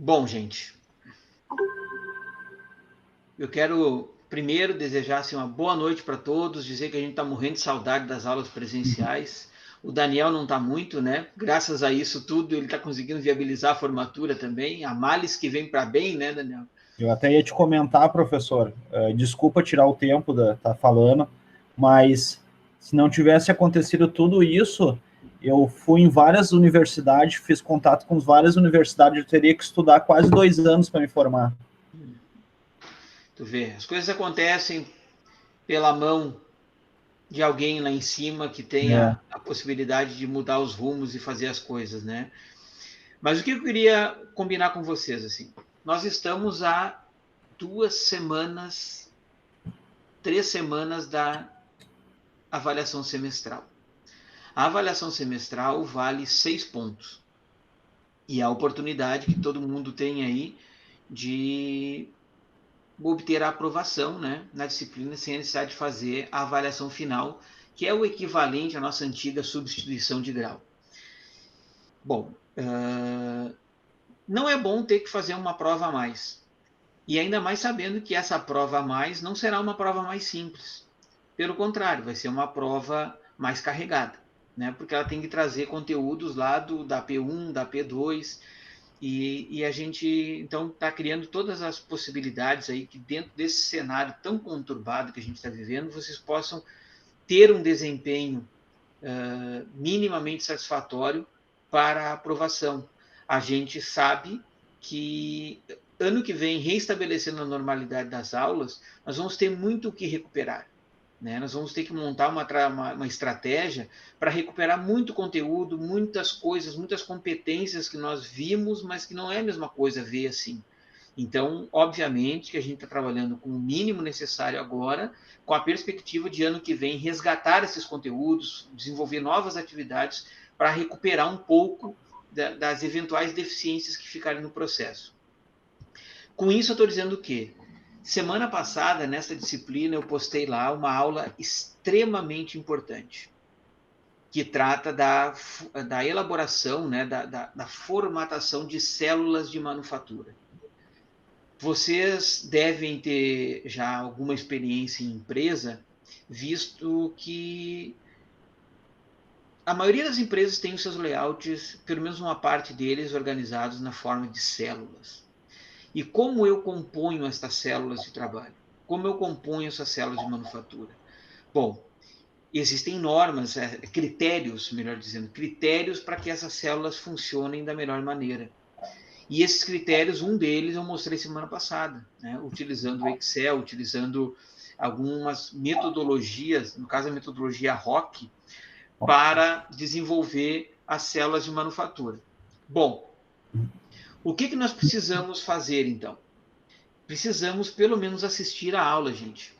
Bom, gente, eu quero primeiro desejar assim, uma boa noite para todos, dizer que a gente está morrendo de saudade das aulas presenciais. O Daniel não está muito, né? Graças a isso tudo, ele está conseguindo viabilizar a formatura também. Há males que vem para bem, né, Daniel? Eu até ia te comentar, professor, desculpa tirar o tempo da tá falando, mas se não tivesse acontecido tudo isso, eu fui em várias universidades, fiz contato com várias universidades, eu teria que estudar quase 2 anos para me formar. Tu vê, as coisas acontecem pela mão de alguém lá em cima que É. tenha a possibilidade de mudar os rumos e fazer as coisas, né? Mas o que eu queria combinar com vocês, assim, nós estamos há 2 semanas, 3 semanas da avaliação semestral. A avaliação semestral vale 6 pontos. E a oportunidade que todo mundo tem aí de obter a aprovação, né, na disciplina sem a necessidade de fazer a avaliação final, que é o equivalente à nossa antiga substituição de grau. Bom, não é bom ter que fazer uma prova a mais. E ainda mais sabendo que essa prova a mais não será uma prova mais simples. Pelo contrário, vai ser uma prova mais carregada, né? Porque ela tem que trazer conteúdos lá da P1, da P2, e a gente então está criando todas as possibilidades aí que dentro desse cenário tão conturbado que a gente está vivendo, vocês possam ter um desempenho minimamente satisfatório para a aprovação. A gente sabe que ano que vem, reestabelecendo a normalidade das aulas, nós vamos ter muito o que recuperar. Né? Nós vamos ter que montar uma estratégia para recuperar muito conteúdo, muitas coisas, muitas competências que nós vimos, mas que não é a mesma coisa ver assim. Então, obviamente que a gente está trabalhando com o mínimo necessário agora, com a perspectiva de ano que vem resgatar esses conteúdos, desenvolver novas atividades para recuperar um pouco das eventuais deficiências que ficarem no processo. Com isso, eu estou dizendo o quê? Semana passada, nessa disciplina, eu postei lá uma aula extremamente importante, que trata da elaboração, né, da formatação de células de manufatura. Vocês devem ter já alguma experiência em empresa, visto que a maioria das empresas tem os seus layouts, pelo menos uma parte deles, organizados na forma de células. E como eu componho estas células de trabalho? Como eu componho essas células de manufatura? Bom, existem normas, critérios, melhor dizendo, critérios para que essas células funcionem da melhor maneira. E esses critérios, um deles eu mostrei semana passada, né? Utilizando o Excel, utilizando algumas metodologias, no caso a metodologia ROC, para desenvolver as células de manufatura. Bom, o que nós precisamos fazer então? Precisamos pelo menos assistir a aula, gente.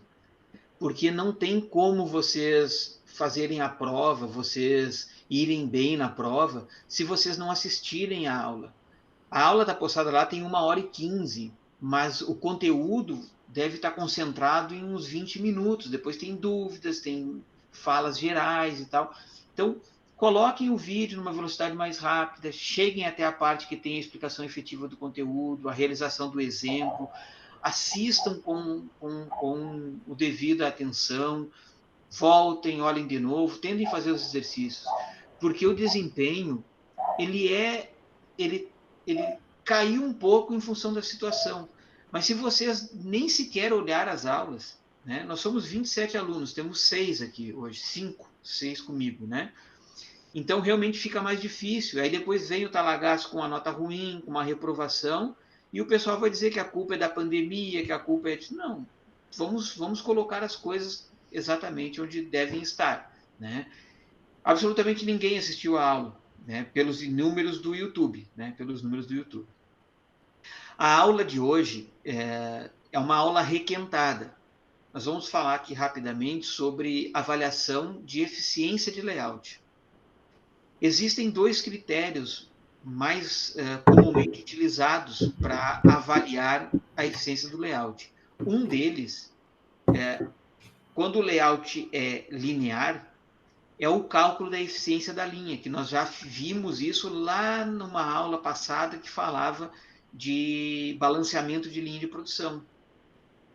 Porque não tem como vocês fazerem a prova, vocês irem bem na prova, se vocês não assistirem a aula. A aula está postada lá, tem 1h15, mas o conteúdo deve estar concentrado em uns 20 minutos. Depois tem dúvidas, tem falas gerais e tal. Então, coloquem o vídeo numa velocidade mais rápida, cheguem até a parte que tem a explicação efetiva do conteúdo, a realização do exemplo, assistam com o devido atenção, voltem, olhem de novo, tentem fazer os exercícios, porque o desempenho ele ele caiu um pouco em função da situação. Mas se vocês nem sequer olhar as aulas, né? Nós somos 27 alunos, temos 6 aqui hoje, 6 comigo, né? Então realmente fica mais difícil. Aí depois vem o talagaço com a nota ruim, com uma reprovação, e o pessoal vai dizer que a culpa é da pandemia, que a culpa é de... Não, vamos colocar as coisas exatamente onde devem estar, né? Absolutamente ninguém assistiu a aula, né? Pelos números do YouTube, né? Pelos números do YouTube. A aula de hoje é uma aula requentada. Nós vamos falar aqui rapidamente sobre avaliação de eficiência de layout. Existem 2 critérios mais comumente utilizados para avaliar a eficiência do layout. Um deles, quando o layout é linear, é o cálculo da eficiência da linha, que nós já vimos isso lá numa aula passada que falava de balanceamento de linha de produção.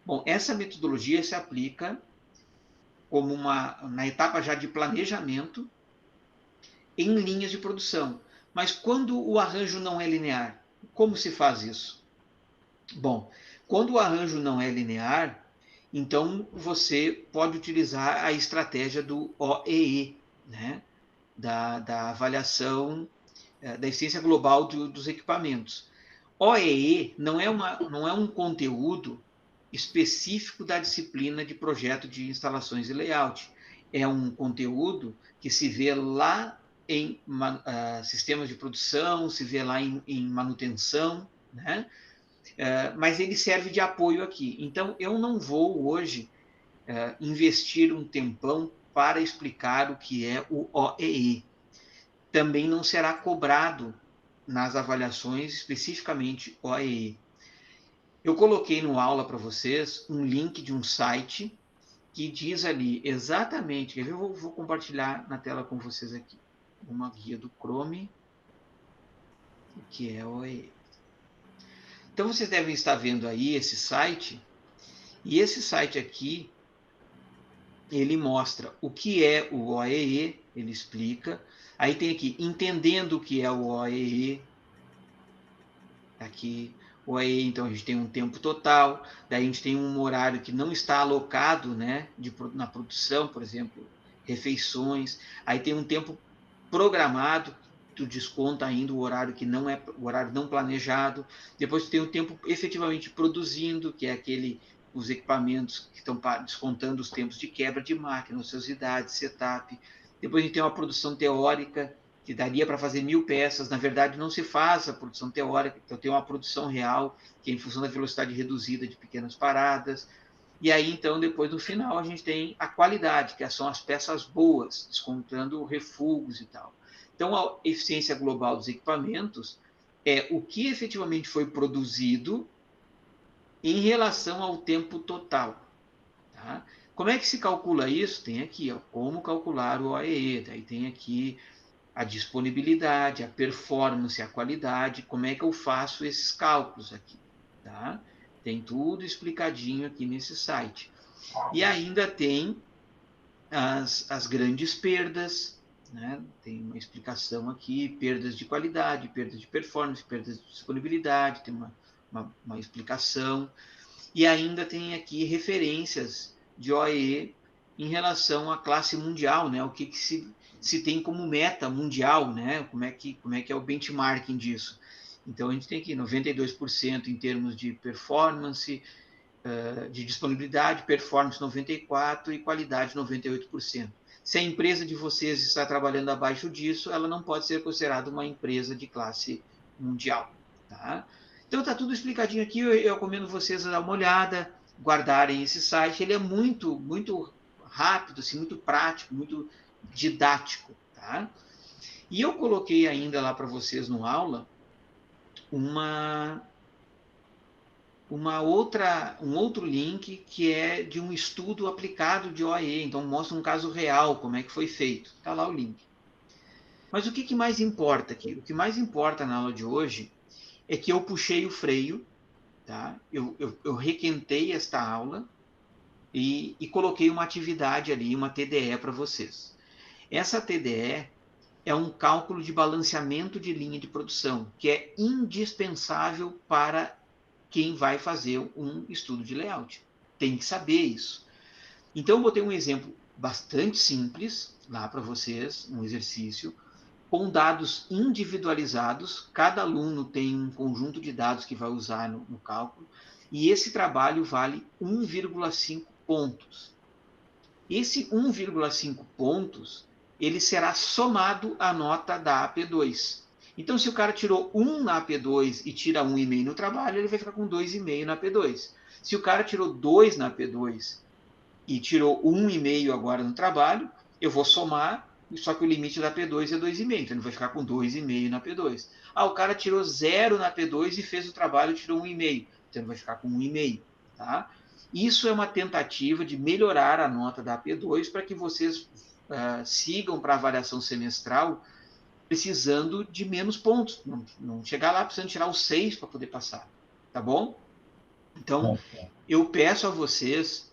Bom, essa metodologia se aplica como na etapa já de planejamento em linhas de produção. Mas quando o arranjo não é linear, como se faz isso? Bom, quando o arranjo não é linear, então você pode utilizar a estratégia do OEE, né? da avaliação da eficiência global dos equipamentos. OEE não é um conteúdo específico da disciplina de projeto de instalações e layout. É um conteúdo que se vê lá em sistemas de produção, se vê lá em manutenção, né? Mas ele serve de apoio aqui. Então, eu não vou hoje investir um tempão para explicar o que é o OEE. Também não será cobrado nas avaliações, especificamente OEE. Eu coloquei no aula para vocês um link de um site que diz ali exatamente, eu vou compartilhar na tela com vocês aqui, uma guia do Chrome, que é o OEE. Então vocês devem estar vendo aí esse site, e esse site aqui, ele mostra o que é o OEE, ele explica. Aí tem aqui, entendendo o que é o OEE, aqui o OEE, então a gente tem um tempo total, daí a gente tem um horário que não está alocado, né, na produção, por exemplo, refeições, aí tem um tempo programado, tu desconta ainda o horário que não é o horário não planejado, depois tu tem o tempo efetivamente produzindo, que é os equipamentos que estão descontando os tempos de quebra de máquina, ociosidade, setup, depois a gente tem uma produção teórica, que daria para fazer 1000 peças, na verdade não se faz a produção teórica, então tem uma produção real, que é em função da velocidade reduzida de pequenas paradas, e aí então depois no final a gente tem a qualidade, que são as peças boas, descontando refugos e tal. Então a eficiência global dos equipamentos é o que efetivamente foi produzido em relação ao tempo total. Tá? Como é que se calcula isso? Tem aqui, ó, como calcular o OEE, daí tem aqui a disponibilidade, a performance, a qualidade, como é que eu faço esses cálculos aqui, tá? Tem tudo explicadinho aqui nesse site. E ainda tem as grandes perdas, né? Tem uma explicação aqui, perdas de qualidade, perdas de performance, perdas de disponibilidade, tem uma explicação. E ainda tem aqui referências de OEE em relação à classe mundial, né? O que se tem como meta mundial, né? Como é que é o benchmarking disso? Então, a gente tem aqui 92% em termos de performance, de disponibilidade, performance 94% e qualidade 98%. Se a empresa de vocês está trabalhando abaixo disso, ela não pode ser considerada uma empresa de classe mundial. Tá? Então está tudo explicadinho aqui, eu recomendo vocês a dar uma olhada, guardarem esse site, ele é muito, muito rápido, assim, muito prático, muito didático. Tá? E eu coloquei ainda lá para vocês no aula um outro link que é de um estudo aplicado de OAE, então mostra um caso real, como é que foi feito. Está lá o link. Mas o que mais importa aqui? O que mais importa na aula de hoje é que eu puxei o freio, tá? Eu requentei esta aula e coloquei uma atividade ali, uma TDE para vocês. Essa TDE é um cálculo de balanceamento de linha de produção, que é indispensável para quem vai fazer um estudo de layout. Tem que saber isso. Então, eu botei um exemplo bastante simples lá para vocês, um exercício, com dados individualizados. Cada aluno tem um conjunto de dados que vai usar no cálculo, e esse trabalho vale 1,5 pontos. Esse 1,5 pontos, ele será somado à nota da AP2. Então, se o cara tirou 1 na AP2 e tira 1,5 no trabalho, ele vai ficar com 2,5 na AP2. Se o cara tirou 2 na AP2 e tirou 1,5 agora no trabalho, eu vou somar, só que o limite da P2 é 2,5, então ele vai ficar com 2,5 na P2. Ah, o cara tirou 0 na P2 e fez o trabalho e tirou 1,5, então ele vai ficar com 1,5, tá? Isso é uma tentativa de melhorar a nota da P2 para que vocês sigam para a avaliação semestral precisando de menos pontos, não chegar lá precisando tirar os 6 para poder passar, tá bom? Então, eu peço a vocês,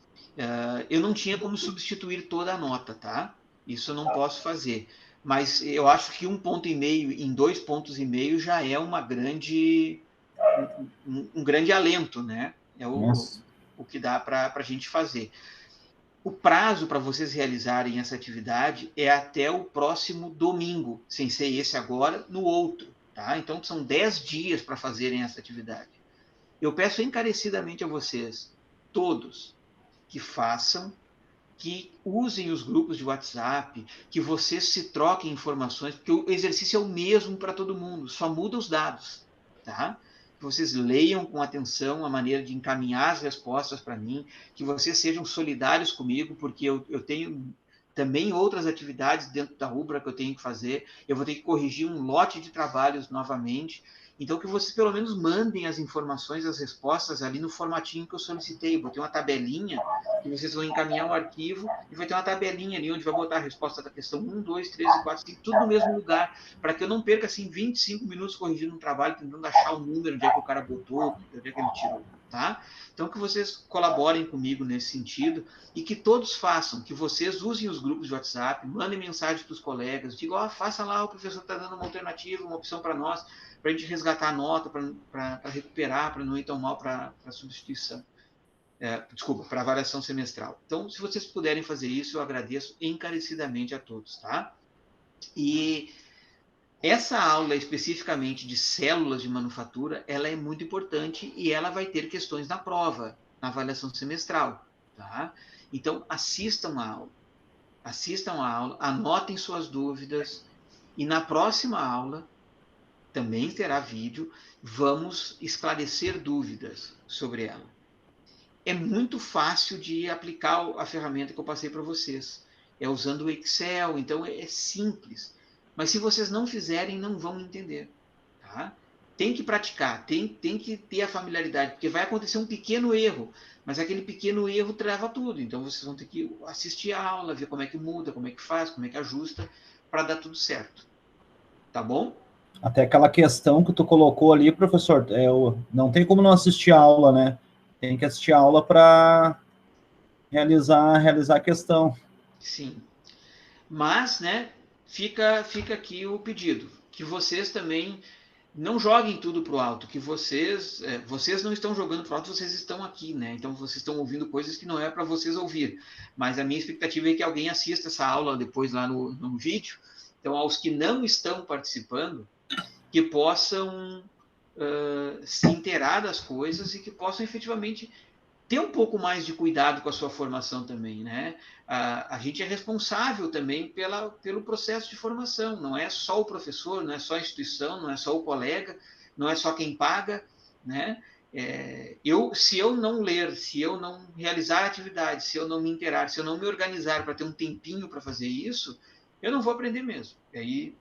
eu não tinha como substituir toda a nota, tá? Isso eu não posso fazer. Mas eu acho que 1,5 ponto em 2,5 pontos já é um grande alento, né? É o que dá para a gente fazer. O prazo para vocês realizarem essa atividade é até o próximo domingo, sem ser esse agora, no outro, tá? Então são 10 dias para fazerem essa atividade. Eu peço encarecidamente a vocês, todos, que façam, que usem os grupos de WhatsApp, que vocês se troquem informações, porque o exercício é o mesmo para todo mundo, só muda os dados, tá? Que vocês leiam com atenção a maneira de encaminhar as respostas para mim, que vocês sejam solidários comigo, porque eu tenho também outras atividades dentro da Rubra que eu tenho que fazer, eu vou ter que corrigir um lote de trabalhos novamente, então que vocês pelo menos mandem as informações, as respostas ali no formatinho que eu solicitei, eu botei uma tabelinha que vocês vão encaminhar um arquivo e vai ter uma tabelinha ali onde vai botar a resposta da questão 1, 2, 3 e 4, 5, tudo no mesmo lugar, para que eu não perca assim 25 minutos corrigindo um trabalho, tentando achar o número, onde é que o cara botou, onde é que ele tirou, tá? Então que vocês colaborem comigo nesse sentido e que todos façam, que vocês usem os grupos de WhatsApp, mandem mensagem para os colegas, digam, faça lá, o professor está dando uma alternativa, uma opção para nós, para a gente resgatar a nota, para recuperar, para não ir tão mal para a substituição. Desculpa, para avaliação semestral. Então, se vocês puderem fazer isso, eu agradeço encarecidamente a todos, tá? E essa aula especificamente de células de manufatura, ela é muito importante e ela vai ter questões na prova, na avaliação semestral, tá? Então, assistam a aula, anotem suas dúvidas e na próxima aula também terá vídeo, vamos esclarecer dúvidas sobre ela. É muito fácil de aplicar a ferramenta que eu passei para vocês. É usando o Excel, então é simples. Mas se vocês não fizerem, não vão entender. Tá? Tem que praticar, tem que ter a familiaridade, porque vai acontecer um pequeno erro, mas aquele pequeno erro trava tudo. Então vocês vão ter que assistir a aula, ver como é que muda, como é que faz, como é que ajusta, para dar tudo certo. Tá bom? Até aquela questão que tu colocou ali, professor, não tem como não assistir a aula, né? Tem que assistir a aula para realizar a questão. Sim. Mas, né, fica aqui o pedido, que vocês também não joguem tudo para o alto, que vocês não estão jogando para o alto, vocês estão aqui, né? Então vocês estão ouvindo coisas que não é para vocês ouvir. Mas a minha expectativa é que alguém assista essa aula depois lá no vídeo. Então, aos que não estão participando, que possam se inteirar das coisas e que possam efetivamente ter um pouco mais de cuidado com a sua formação também, né? A gente é responsável também pelo processo de formação, não é só o professor, não é só a instituição, não é só o colega, não é só quem paga, né? Se eu não ler, se eu não realizar atividades, se eu não me inteirar, se eu não me organizar para ter um tempinho para fazer isso, eu não vou aprender mesmo.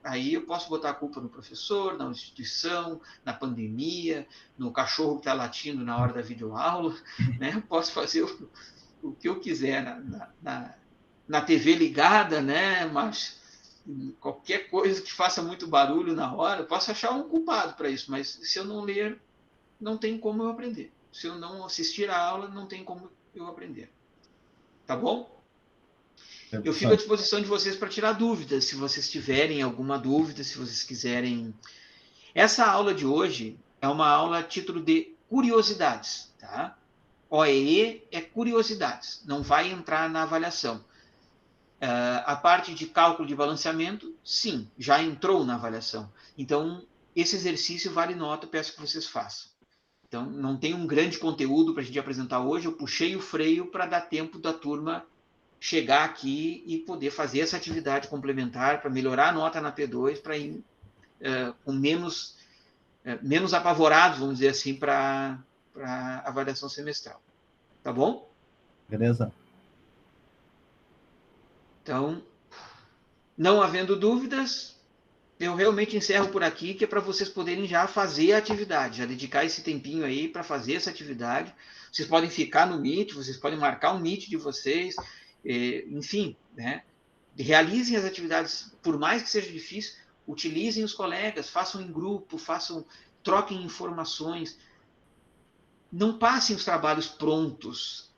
Aí eu posso botar a culpa no professor, na instituição, na pandemia, no cachorro que está latindo na hora da videoaula, né? Eu posso fazer o que eu quiser na TV ligada, né? Mas qualquer coisa que faça muito barulho na hora, eu posso achar um culpado para isso, mas se eu não ler, não tem como eu aprender. Se eu não assistir a aula, não tem como eu aprender. Tá bom? Eu fico à disposição de vocês para tirar dúvidas, se vocês tiverem alguma dúvida, se vocês quiserem. Essa aula de hoje é uma aula a título de curiosidades, tá? OEE é curiosidades, não vai entrar na avaliação. A parte de cálculo de balanceamento, sim, já entrou na avaliação. Então, esse exercício vale nota, peço que vocês façam. Então, não tem um grande conteúdo para a gente apresentar hoje, eu puxei o freio para dar tempo da turma chegar aqui e poder fazer essa atividade complementar para melhorar a nota na P2, para ir com menos apavorados, vamos dizer assim, para a avaliação semestral. Tá bom? Beleza. Então, não havendo dúvidas, eu realmente encerro por aqui, que é para vocês poderem já fazer a atividade, já dedicar esse tempinho aí para fazer essa atividade. Vocês podem ficar no Meet, vocês podem marcar um Meet de vocês, enfim, né? Realizem as atividades, por mais que seja difícil, utilizem os colegas, façam em grupo, troquem informações. Não passem os trabalhos prontos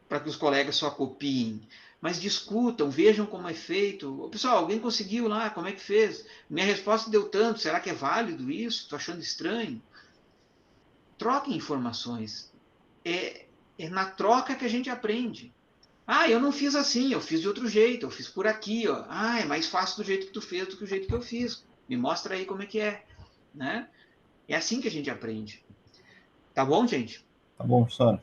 para que os colegas só copiem, mas discutam, vejam como é feito. Pessoal, alguém conseguiu lá, como é que fez? Minha resposta deu tanto, será que é válido isso? Estou achando estranho. Troquem informações. É na troca que a gente aprende. Ah, eu não fiz assim, eu fiz de outro jeito, eu fiz por aqui. Ó. Ah, é mais fácil do jeito que tu fez do que o jeito que eu fiz. Me mostra aí como é que é. Né? É assim que a gente aprende. Tá bom, gente? Tá bom, professor.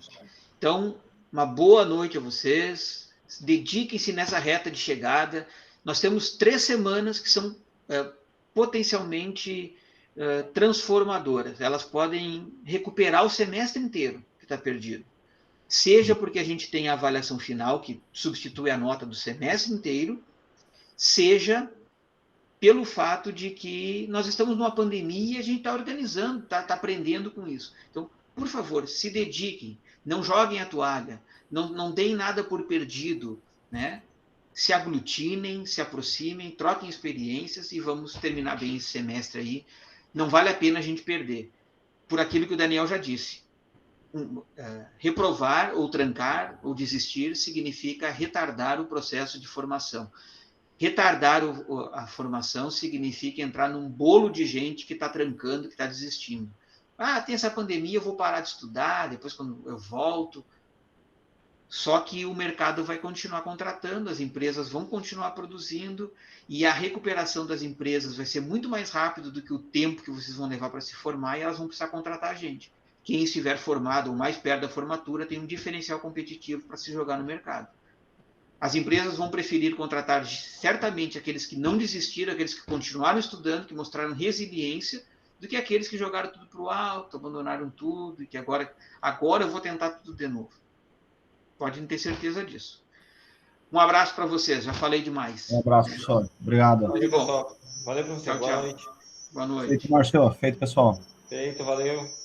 Então, uma boa noite a vocês. Dediquem-se nessa reta de chegada. Nós temos 3 semanas que são potencialmente transformadoras. Elas podem recuperar o semestre inteiro que está perdido. Seja porque a gente tem a avaliação final, que substitui a nota do semestre inteiro, seja pelo fato de que nós estamos numa pandemia e a gente está organizando, está aprendendo com isso. Então, por favor, se dediquem, não joguem a toalha, não deem nada por perdido, né? Se aglutinem, se aproximem, troquem experiências e vamos terminar bem esse semestre aí. Não vale a pena a gente perder. Por aquilo que o Daniel já disse. Reprovar ou trancar ou desistir significa retardar o processo de formação. Retardar a formação significa entrar num bolo de gente que está trancando, que está desistindo. Ah, tem essa pandemia, eu vou parar de estudar, depois quando eu volto. Só que o mercado vai continuar contratando, as empresas vão continuar produzindo e a recuperação das empresas vai ser muito mais rápido do que o tempo que vocês vão levar para se formar e elas vão precisar contratar a gente. Quem estiver formado ou mais perto da formatura tem um diferencial competitivo para se jogar no mercado. As empresas vão preferir contratar certamente aqueles que não desistiram, aqueles que continuaram estudando, que mostraram resiliência, do que aqueles que jogaram tudo para o alto, abandonaram tudo e que agora eu vou tentar tudo de novo. Podem ter certeza disso. Um abraço para vocês, já falei demais. Um abraço, professor. Obrigado. Valeu, pessoal. Valeu, professor. Tchau, Boa tchau. noite. Boa noite. Feito, Marcelo. Feito, pessoal. Feito, valeu.